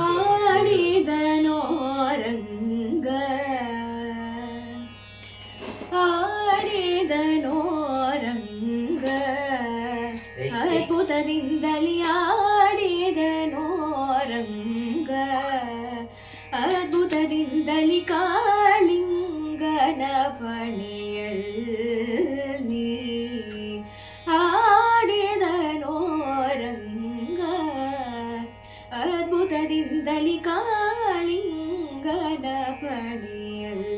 ಆಡಿದನೋ ರಂಗ ಆಡಿದನೋ ರಂಗ ಅದ್ಭುತದಿಂದಲೇ ಆಡಿದನೋ ರಂಗ ಅದ್ಭುತದಿಂದಲೇ ಕಾಳಿಂಗನ ಪಣಿಯಲ್ಲಿ ಆಡಿದನೋ ರಂಗ ಅದ್ಭುತದಿಂದಲೇ ಕಾಳಿಂಗನ ಪಣಿಯಲ್ಲಿ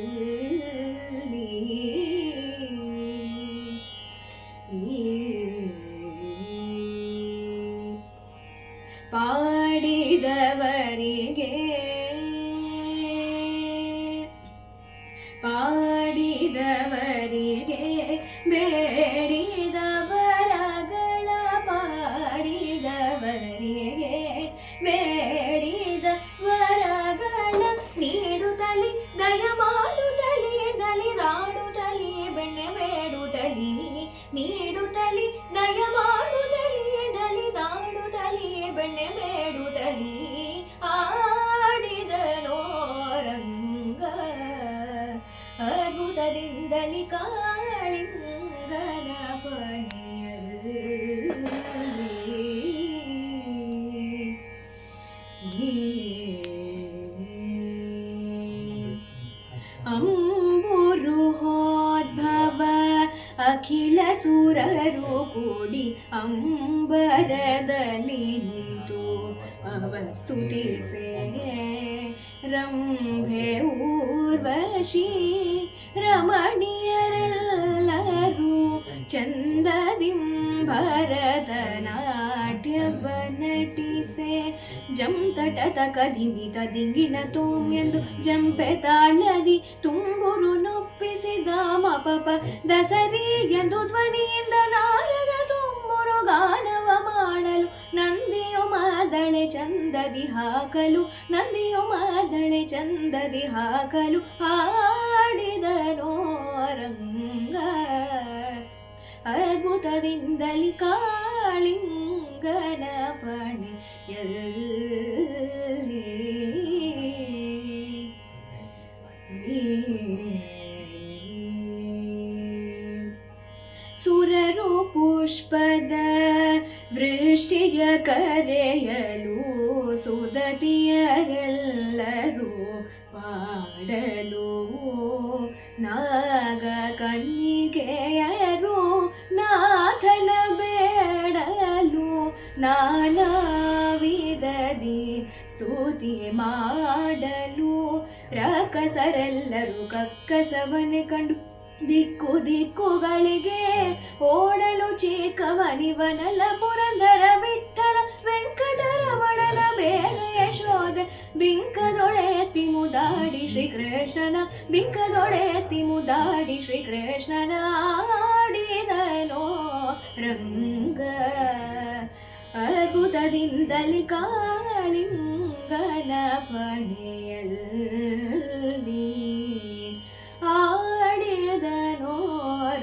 ಪಾಡಿದವರಿಗೆ ಬೇಡಿದ ವರಗಳ ಪಾಡಿದವರಿಗೆ ಬೇಡಿದ ವರಗಳ ನೀಡುತ್ತಲಿ ದಯ ಮಾಡುತ್ತಲಿ ನಲಿದಾಡುತ್ತಲಿ ಬೆಣ್ಣೆ ಬೇಡುತ್ತಲಿ ನೀಡುತ್ತಲಿ ದಯ ಮಾಡುತ್ತಲಿ ನಲಿದಾಡುತ್ತಲಿ ಬೆಣ್ಣೆ ಬೇಡುತ್ತಲಿ ಆಡಿದನೋ ರಂಗ ಅದ್ಭುತದಿಂದಲೇ ಕಾಳಿಂಗನ ಪಣಿಯಲ್ಲಿ ಅಂಬುರುಹೋದ್ಭವ ಅಖಿಲ ಸುರರು ಕೂಡಿ ಅಂಬರದಲ್ಲಿ ನಿಂತು ಅವ ಸ್ತುತಿಸೆ ರಂಭೆ ಊರ್ವಶಿ ರಮಣೀಯರೆಲ್ಲರೂ ಚಂದದಿಂ ಭರತನಾಟ್ಯವ ನಟಿಸೆ ಜಂ ತಟತ ಕದಿಮಿತ ದಿಂಗಿಣ ತೋಮ್ಯಂದು ಜಂಪೆ ತಾಳದಿ ತುಂಬುರು ನೊಪ್ಪಿಸಿದ ಮಪಪ ದಸರಿ ಎಂದು ಧ್ವನಿಯಿಂದ ನಾರದ ತುಂಬುರು ಗಾನವ ಮಾಡಲು ನಂದಿಯು ಮಾದಳೆ ಚಂದದಿ ಹಾಕಲು ನಂದಿಯು ಮಾದಳೆ ಚಂದದಿ ಹಾಕಲು ಹಾಡಿದನೋ ರಂಗ ಅದ್ಭುತದಿಂದಲೇ ಕಾಳಿಂಗನ ಪಣಿಯಲ್ಲಿ ಸುರರು ಪುಷ್ಪದ ವೃಷ್ಟಿಯ ಕರೆಯಲು ಸುದತಿಯರೆಲ್ಲರೂ ಪಾಡಲು ನಾಗ ಕನ್ನಿಕೆಯರು ನಾಥನ ಬೇಡಲು ನಾನಾ ವಿಧದಿ ಸ್ತುತಿ ಮಾಡಲು ರಕ್ಕಸರೆಲ್ಲರೂ ಕಕ್ಕಸವನೆ ಕಂಡು ದಿಕ್ಕು ದಿಕ್ಕುಗಳಿಗೆ ಓಡಲು ಚೀಕವನಿವನಲ ಪುರಂದರ ವಿಠಲ ವೆಂಕಟರಮಣನ ಬೇಗ ಯಶೋಧ ಬಿಂಕದೊಳೆತಿ ಮುದಾಡಿ ಶ್ರೀಕೃಷ್ಣನ ಬಿಂಕದೊಳೆತಿ ಮುದಾಡಿ ಶ್ರೀಕೃಷ್ಣನ ಆಡಿದನೋ ರಂಗ ಅದ್ಭುತದಿಂದಲೇ ಕಾಳಿಂಗನ ಪಣಿಯಲ್ಲಿ ಆಡಿದನೋ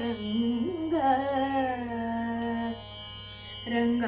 ರಂಗ ರಂಗ